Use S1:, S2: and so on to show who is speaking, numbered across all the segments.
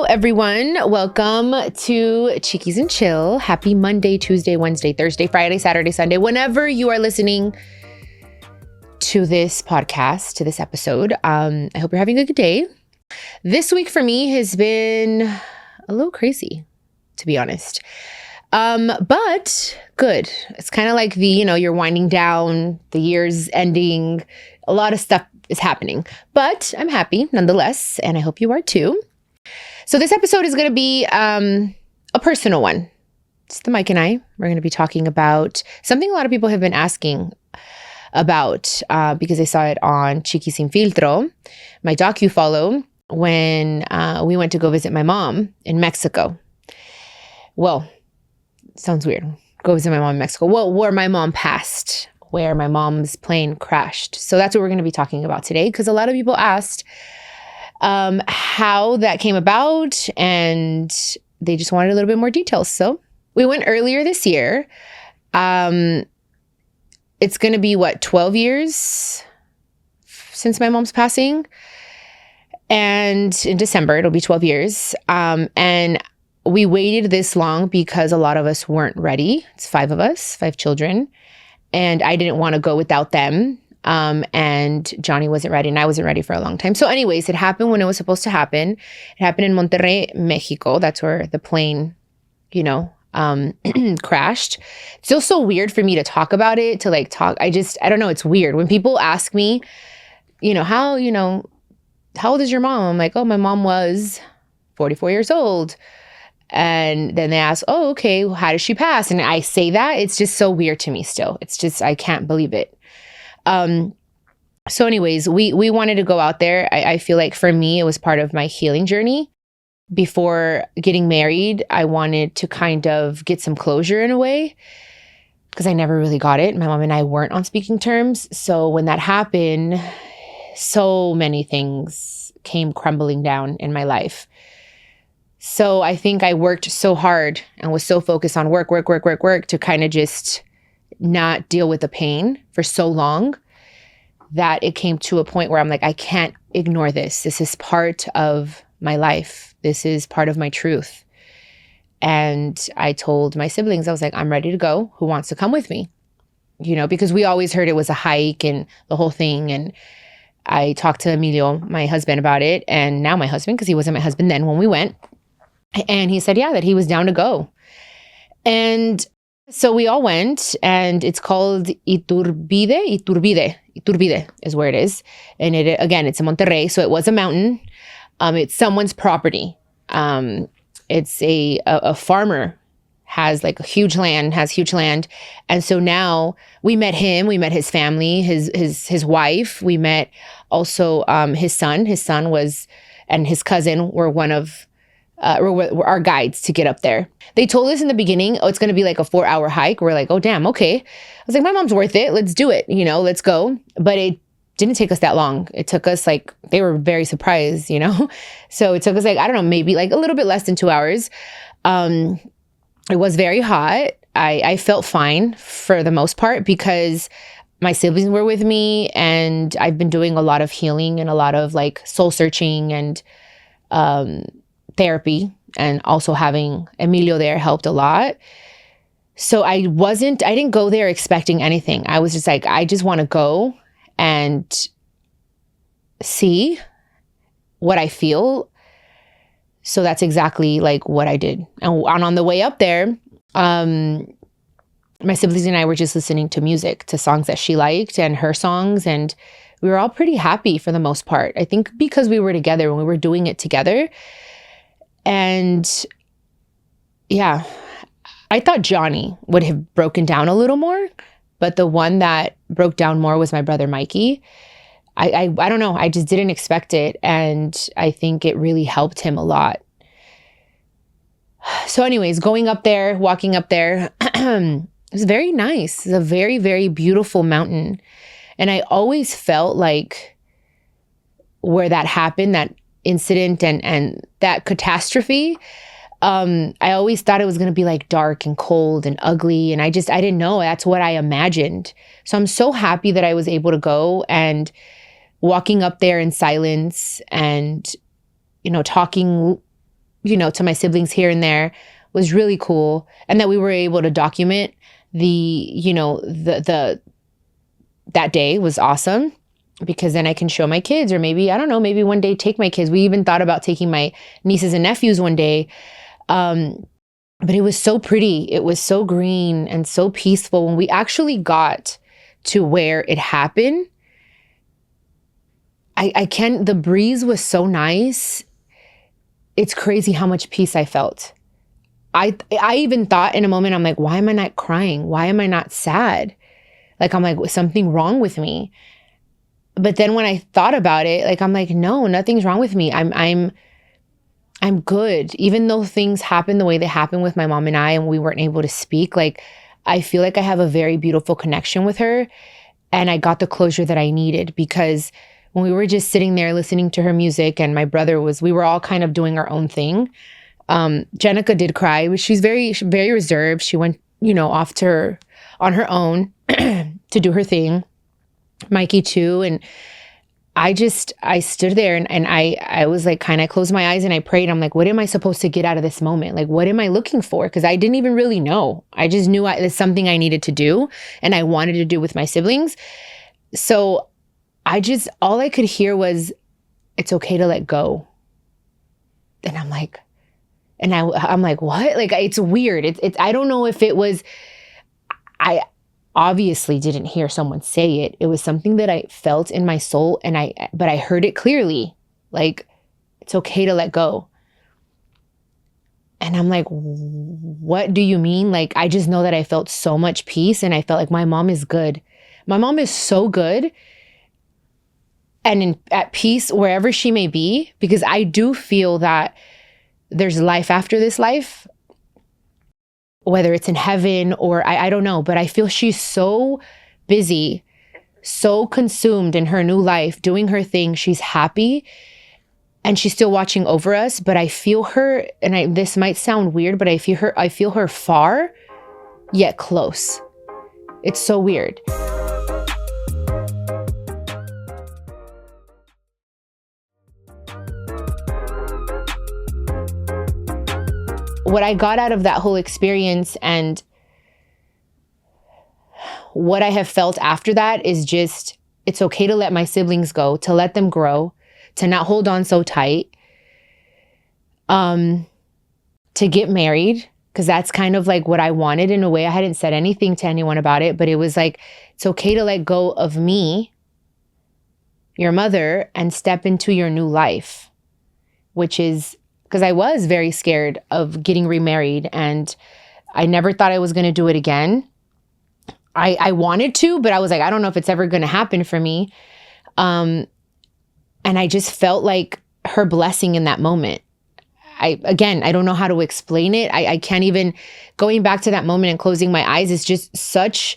S1: everyone. Welcome to Chiquis and Chill. Happy Monday, Tuesday, Wednesday, Thursday, Friday, Saturday, Sunday. Whenever you are listening to this podcast, to this episode, I hope you're having a good day. This week for me has been a little crazy, to be honest. But good. It's kind of like you're winding down, the year's ending, a lot of stuff is happening. But I'm happy nonetheless, and I hope you are too. So this episode is going to be a personal one. It's the Mike and I. We're going to be talking about something a lot of people have been asking about because they saw it on Chiquis Sin Filtro, my docu-follow, when we went to go visit my mom in Mexico. Well, sounds weird. Go visit my mom in Mexico. Well, where my mom passed, where my mom's plane crashed. So that's what we're going to be talking about today, because a lot of people asked how that came about, and they just wanted a little bit more details. So we went earlier this year. It's going to be 12 years since my mom's passing, and in December it'll be 12 years. And we waited this long because a lot of us weren't ready. It's 5 of us, 5 children, and I didn't want to go without them. And Johnny wasn't ready, and I wasn't ready for a long time. So anyways, it happened when it was supposed to happen. It happened in Monterrey, Mexico. That's where the plane, crashed. It's still so weird for me to talk about it, to talk. I don't know. It's weird. When people ask me, how old is your mom? I'm like, oh, my mom was 44 years old. And then they ask, oh, okay, how did she pass? And I say that. It's just so weird to me still. It's just, I can't believe it. So anyways, we wanted to go out there. I feel like for me, it was part of my healing journey. Before getting married, I wanted to kind of get some closure in a way, because I never really got it. My mom and I weren't on speaking terms. So when that happened, so many things came crumbling down in my life. So I think I worked so hard and was so focused on work to kind of just not deal with the pain for so long that it came to a point where I'm like, I can't ignore this. This is part of my life. This is part of my truth. And I told my siblings, I was like, I'm ready to go. Who wants to come with me? Because we always heard it was a hike and the whole thing. And I talked to Emilio, my husband, about it. And now my husband, because he wasn't my husband then when we went. And he said, yeah, that he was down to go. And so we all went, and it's called Iturbide is where it is. And it's in Monterrey. So it was a mountain. It's someone's property. It's a farmer has huge land. And so now we met him, we met his family, his wife. We met also his son. His son and his cousin were one of were our guides to get up there. They told us in the beginning, oh, it's going to be a 4-hour hike. We're like, oh, damn, okay. I was like, my mom's worth it. Let's do it. Let's go. But it didn't take us that long. It took us they were very surprised, So it took us I don't know, maybe a little bit less than 2 hours. It was very hot. I felt fine for the most part because my siblings were with me, and I've been doing a lot of healing and a lot of soul searching and therapy, and also having Emilio there helped a lot. So I didn't go there expecting anything. I was just I just want to go and see what I feel. So that's exactly what I did. And on the way up there, my siblings and I were just listening to music, to songs that she liked and her songs. And we were all pretty happy for the most part. I think because we were together when we were doing it together. And yeah, I thought Johnny would have broken down a little more, but the one that broke down more was my brother, Mikey. I don't know. I just didn't expect it. And I think it really helped him a lot. So anyways, going up there, walking up there, it was very nice. It's a very, very beautiful mountain. And I always felt where that happened, that incident and that catastrophe, I always thought it was going to be dark and cold and ugly. And I didn't know. That's what I imagined. So I'm so happy that I was able to go, and walking up there in silence and, talking to my siblings here and there was really cool. And that we were able to document the that day was awesome, because then I can show my kids, or maybe, I don't know, maybe one day take my kids. We even thought about taking my nieces and nephews one day. But it was so pretty. It was so green and so peaceful. When we actually got to where it happened, the breeze was so nice. It's crazy how much peace I felt. I even thought in a moment, I'm like, why am I not crying? Why am I not sad? Like, I'm like, something wrong with me. But then when I thought about it, like, I'm like, no, nothing's wrong with me. I'm good. Even though things happened the way they happened with my mom and I, and we weren't able to speak, like, I feel like I have a very beautiful connection with her. And I got the closure that I needed, because when we were just sitting there listening to her music, and my brother we were all kind of doing our own thing. Jenica did cry, but she's very, very reserved. She went, off on her own to do her thing. Mikey too. And I stood there and I was like, kind of closed my eyes and I prayed. I'm like, what am I supposed to get out of this moment? Like, what am I looking for? Because I didn't even really know. I just knew it's something I needed to do and I wanted to do with my siblings. So all I could hear was, it's okay to let go. And I'm like, I'm like, what? Like, it's weird. I don't know if it was, I obviously didn't hear someone say it. It was something that I felt in my soul, but I heard it clearly. Like, it's okay to let go. And I'm like, what do you mean? Like, I just know that I felt so much peace, and I felt like my mom is good. My mom is so good and at peace wherever she may be, because I do feel that there's life after this life, whether it's in heaven or I don't know, but I feel she's so busy, so consumed in her new life, doing her thing. She's happy and she's still watching over us, but I feel her, and this might sound weird, but I feel her far yet close. It's so weird. What I got out of that whole experience and what I have felt after that is just, it's okay to let my siblings go, to let them grow, to not hold on so tight, to get married, because that's kind of like what I wanted in a way. I hadn't said anything to anyone about it, but it was like, it's okay to let go of me, your mother, and step into your new life, which is, because I was very scared of getting remarried and I never thought I was going to do it again. I wanted to, but I was like, I don't know if it's ever going to happen for me. And I just felt like her blessing in that moment. I don't know how to explain it. I can't even, going back to that moment and closing my eyes is just such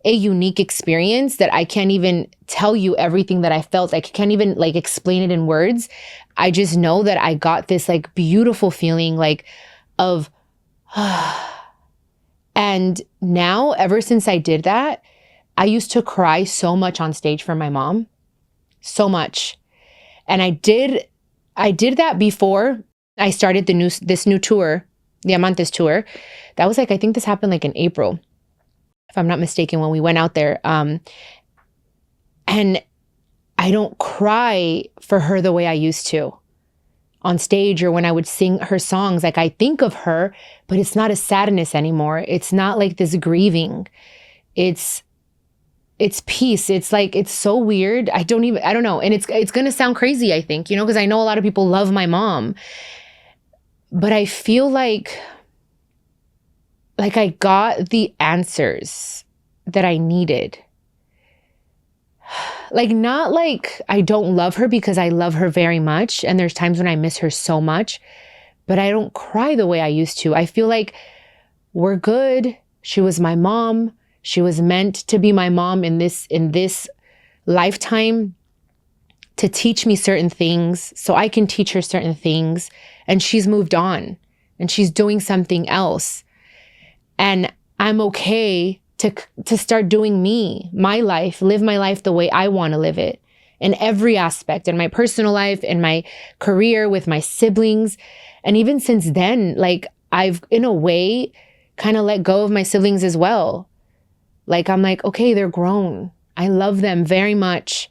S1: a unique experience that I can't even tell you everything that I felt. I can't even like explain it in words. I just know that I got this like beautiful feeling like of, and now ever since I did that, I used to cry so much on stage for my mom, so much. And I did that before I started this new tour, the Amantes tour. That was like, I think this happened like in April, if I'm not mistaken, when we went out there. And I don't cry for her the way I used to on stage or when I would sing her songs. Like, I think of her, but it's not a sadness anymore. It's not like this grieving. It's peace. It's like, it's so weird. I don't know. And it's going to sound crazy, I think, because I know a lot of people love my mom, but I feel like I got the answers that I needed. Like, not like I don't love her, because I love her very much. And there's times when I miss her so much, but I don't cry the way I used to. I feel like we're good. She was my mom. She was meant to be my mom in this lifetime, to teach me certain things so I can teach her certain things. And she's moved on and she's doing something else. And I'm okay to start doing my life, live my life the way I want to live it in every aspect, in my personal life, in my career, with my siblings. And even since then, like I've in a way kind of let go of my siblings as well. Like I'm like, okay, they're grown. I love them very much,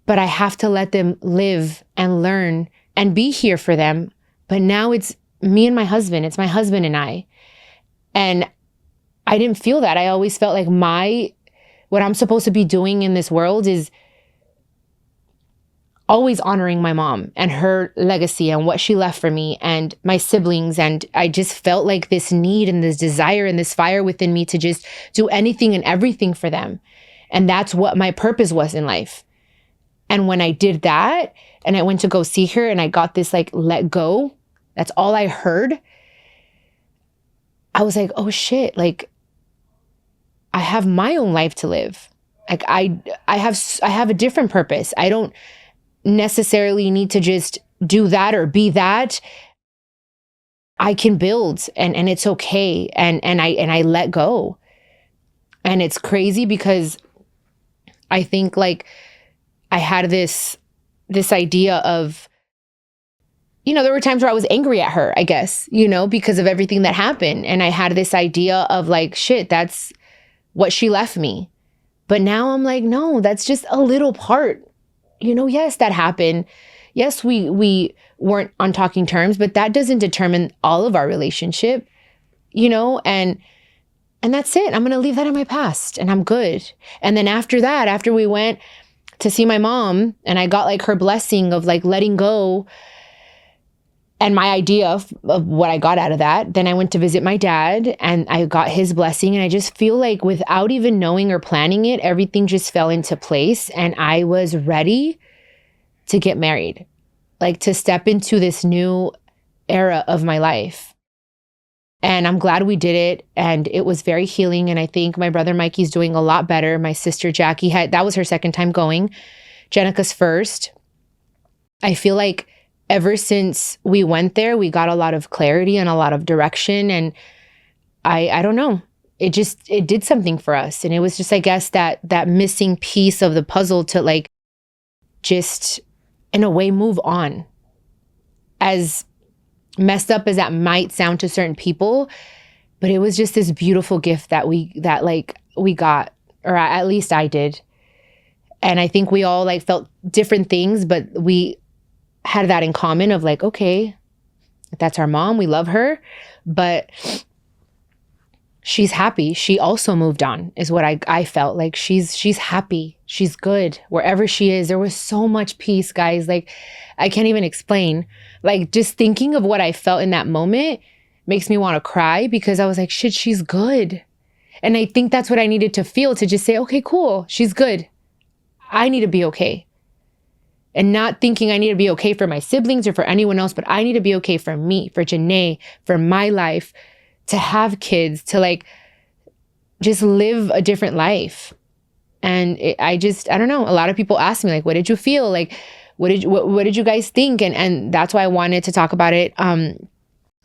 S1: but I have to let them live and learn and be here for them. But now it's me and my husband. It's my husband and I. And I didn't feel that. I always felt like what I'm supposed to be doing in this world is always honoring my mom and her legacy and what she left for me and my siblings. And I just felt like this need and this desire and this fire within me to just do anything and everything for them. And that's what my purpose was in life. And when I did that and I went to go see her and I got this like, let go, that's all I heard. I was like, oh shit, like I have my own life to live. Like I have a different purpose. I don't necessarily need to just do that or be that. I can build and it's okay. And I let go. And it's crazy because I think like I had this idea of, there were times where I was angry at her, I guess, because of everything that happened. And I had this idea of like, shit, that's what she left me. But now I'm like, no, that's just a little part. Yes, that happened. Yes, we weren't on talking terms, but that doesn't determine all of our relationship, and that's it. I'm going to leave that in my past and I'm good. And then after that, after we went to see my mom and I got like her blessing of like letting go and my idea of what I got out of that, then I went to visit my dad and I got his blessing. And I just feel like without even knowing or planning it, everything just fell into place. And I was ready to get married, like to step into this new era of my life. And I'm glad we did it. And it was very healing. And I think my brother Mikey's doing a lot better. My sister Jackie that was her second time going. Jenica's first. I feel like ever since we went there, we got a lot of clarity and a lot of direction. And I don't know, it did something for us. And it was just, I guess, that missing piece of the puzzle to like, just in a way, move on. As messed up as that might sound to certain people, but it was just this beautiful gift that we got, or at least I did. And I think we all like felt different things, but we had that in common of like, okay, that's our mom. We love her, but she's happy. She also moved on is what I felt like. She's happy. She's good wherever she is. There was so much peace, guys. Like I can't even explain. Like just thinking of what I felt in that moment makes me want to cry because I was like, shit, she's good. And I think that's what I needed to feel, to just say, okay, cool. She's good. I need to be okay. And not thinking I need to be okay for my siblings or for anyone else, but I need to be okay for me, for Jenni, for my life, to have kids, to like just live a different life. And I don't know. A lot of people ask me like, what did you feel? Like, what did you guys think? And that's why I wanted to talk about it on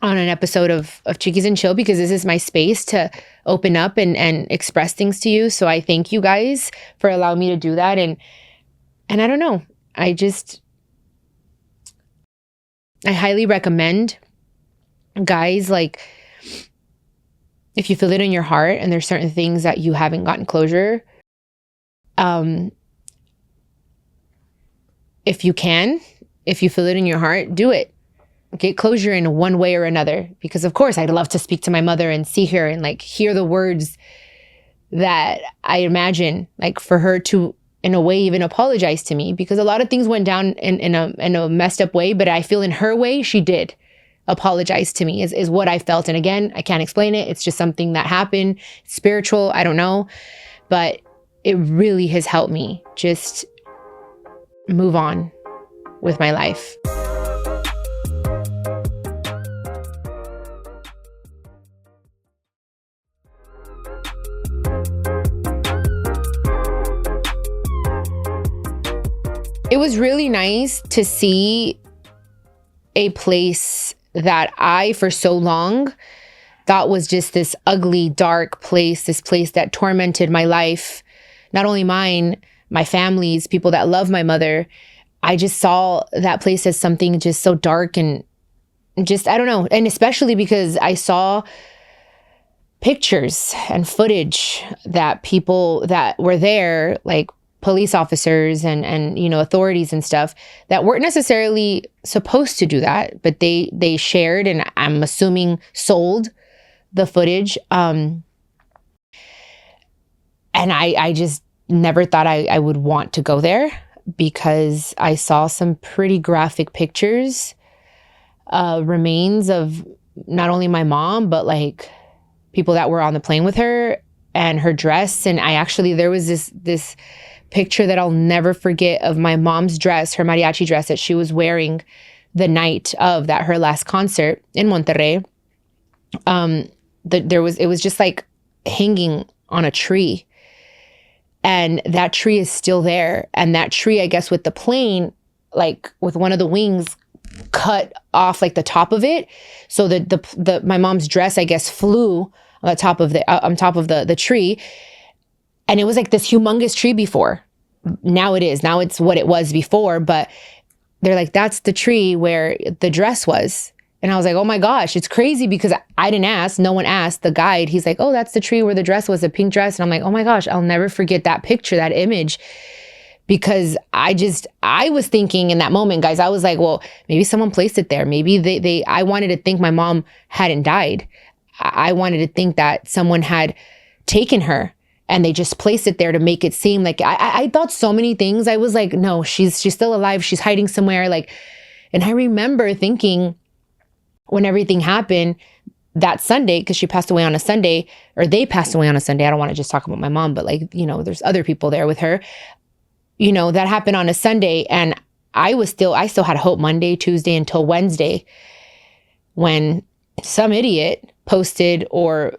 S1: an episode of Chiquis and Chill, because this is my space to open up and express things to you. So I thank you guys for allowing me to do that. And I don't know. I highly recommend, guys, like if you feel it in your heart and there's certain things that you haven't gotten closure, if you feel it in your heart, do it. Get closure in one way or another. Because of course I'd love to speak to my mother and see her and like hear the words that I imagine, like for her to in a way even apologize to me, because a lot of things went down in a messed up way, but I feel in her way she did apologize to me is what I felt. And again, I can't explain it. It's just something that happened. It's spiritual. I don't know, but it really has helped me just move on with my life. It was really nice to see a place that I, for so long, thought was just this ugly, dark place, this place that tormented my life, not only mine, my family's, people that love my mother. I just saw that place as something just so dark and just, I don't know. And especially because I saw pictures and footage that people that were there, like police officers and authorities and stuff, that weren't necessarily supposed to do that, but they shared, and I'm assuming sold the footage. And I just never thought I would want to go there, because I saw some pretty graphic pictures, remains of not only my mom, but like people that were on the plane with her, and her dress. And there was this picture that I'll never forget of my mom's dress, her mariachi dress that she was wearing the night of her last concert in Monterrey. It was just like hanging on a tree. And that tree is still there. And that tree, I guess, with the plane, like with one of the wings cut off like the top of it. So my mom's dress, I guess, flew on top of the tree. And it was like this humongous tree before. Now it's what it was before. But they're like, that's the tree where the dress was. And I was like, oh my gosh, it's crazy, because I didn't ask. No one asked. The guide, he's like, oh, that's the tree where the dress was, a pink dress. And I'm like, oh my gosh, I'll never forget that picture, that image. Because I was thinking in that moment, guys, I was like, well, maybe someone placed it there. Maybe I wanted to think my mom hadn't died. I wanted to think that someone had taken her and they just placed it there to make it seem like, I thought so many things. I was like, no, she's still alive. She's hiding somewhere. Like, and I remember thinking, when everything happened that Sunday, because she passed away on a Sunday, or they passed away on a Sunday. I don't want to just talk about my mom, but like, there's other people there with her. That happened on a Sunday, and I still had hope Monday, Tuesday, until Wednesday, when some idiot posted, or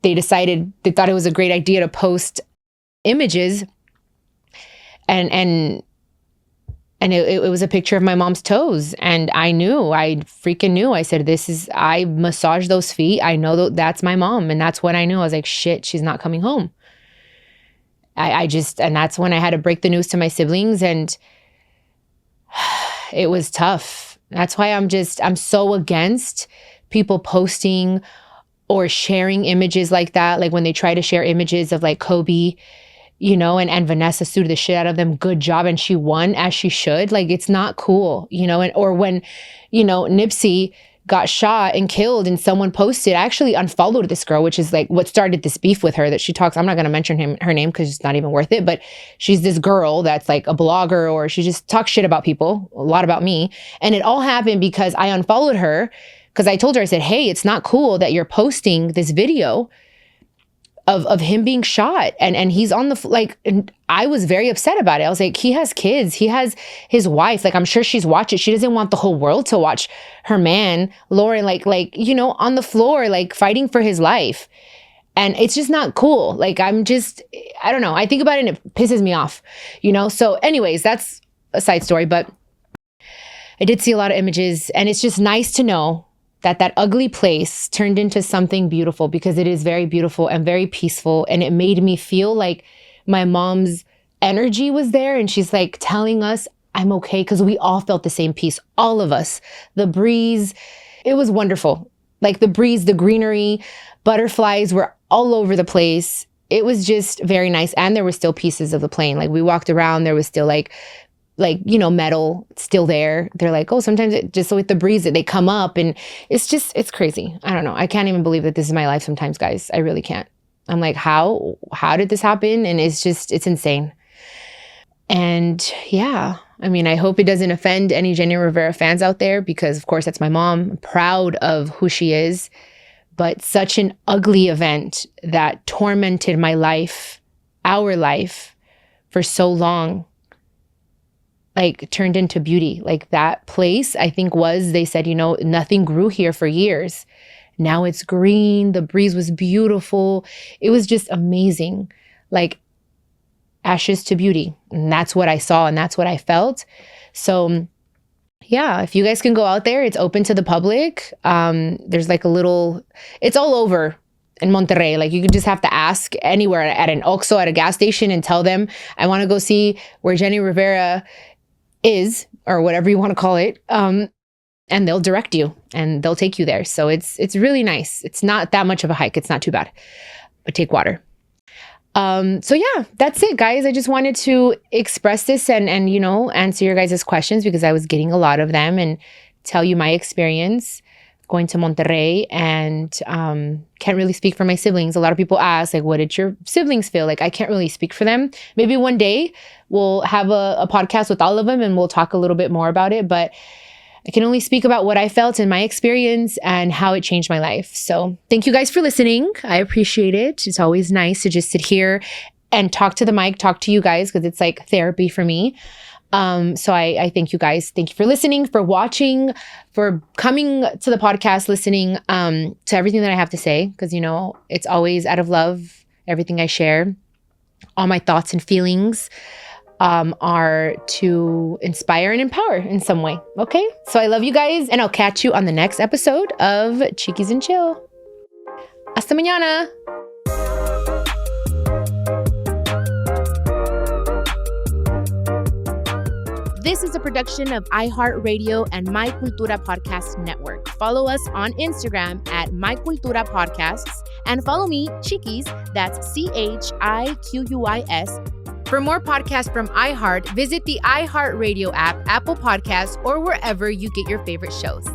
S1: they thought it was a great idea to post images, and it was a picture of my mom's toes. And I freaking knew. I said, I massaged those feet. I know that's my mom. And that's when I knew. I was like, shit, she's not coming home. And that's when I had to break the news to my siblings. And it was tough. That's why I'm so against people posting or sharing images like that. Like when they try to share images of like Kobe, and Vanessa sued the shit out of them. Good job. And she won, as she should. Like, it's not cool, or when, Nipsey got shot and killed and someone posted, I actually unfollowed this girl, which is like what started this beef with her that she talks. I'm not going to mention her name because it's not even worth it, but she's this girl that's like a blogger, or she just talks shit about people, a lot about me. And it all happened because I unfollowed her, because I told her, I said, hey, it's not cool that you're posting this video of him being shot, and he's on and I was very upset about it. I was like, he has kids, he has his wife, like I'm sure she's watching. She doesn't want the whole world to watch her man, Lauren, like on the floor, like fighting for his life. And it's just not cool. Like, I don't know. I think about it and it pisses me off, So anyways, that's a side story, but I did see a lot of images, and it's just nice to know that ugly place turned into something beautiful, because it is very beautiful and very peaceful. And it made me feel like my mom's energy was there, and she's like telling us, I'm okay, because we all felt the same peace, all of us. The breeze, it was wonderful. Like the breeze, the greenery, butterflies were all over the place. It was just very nice. And there were still pieces of the plane. Like we walked around, there was still like metal still there. They're like, oh, sometimes it just with the breeze that they come up, and it's crazy. I don't know. I can't even believe that this is my life sometimes, guys. I really can't. I'm like, how did this happen? And it's insane. And yeah, I mean, I hope it doesn't offend any Jenni Rivera fans out there, because of course that's my mom. I'm proud of who she is, but such an ugly event that tormented my life, our life, for so long, like turned into beauty. Like that place, I think they said, nothing grew here for years. Now it's green. The breeze was beautiful. It was just amazing. Like ashes to beauty. And that's what I saw, and that's what I felt. So yeah, if you guys can go out there, it's open to the public. There's like it's all over in Monterrey. Like you could just have to ask anywhere, at an Oxxo, at a gas station, and tell them, I want to go see where Jenni Rivera is, or whatever you want to call it. And and they'll direct you and they'll take you there. So it's really nice. It's not that much of a hike. It's not too bad, but take water. So yeah, that's it, guys. I just wanted to express this and answer your guys' questions because I was getting a lot of them and tell you my experience going to Monterrey, and can't really speak for my siblings. A lot of people ask, like, what did your siblings feel? Like, I can't really speak for them. Maybe one day we'll have a podcast with all of them and we'll talk a little bit more about it, but I can only speak about what I felt and my experience and how it changed my life. So thank you guys for listening. I appreciate it. It's always nice to just sit here and talk to the mic, talk to you guys, because it's like therapy for me. So I thank you guys. Thank you for listening, for watching, for coming to the podcast, listening to everything that I have to say, because, it's always out of love. Everything I share, all my thoughts and feelings are to inspire and empower in some way. Okay? So I love you guys, and I'll catch you on the next episode of Chiquis and Chill. Hasta mañana. This is a production of iHeartRadio and My Cultura Podcast Network. Follow us on Instagram at My Cultura Podcasts and follow me, Chiquis, that's CHIQUIS. For more podcasts from iHeart, visit the iHeartRadio app, Apple Podcasts, or wherever you get your favorite shows.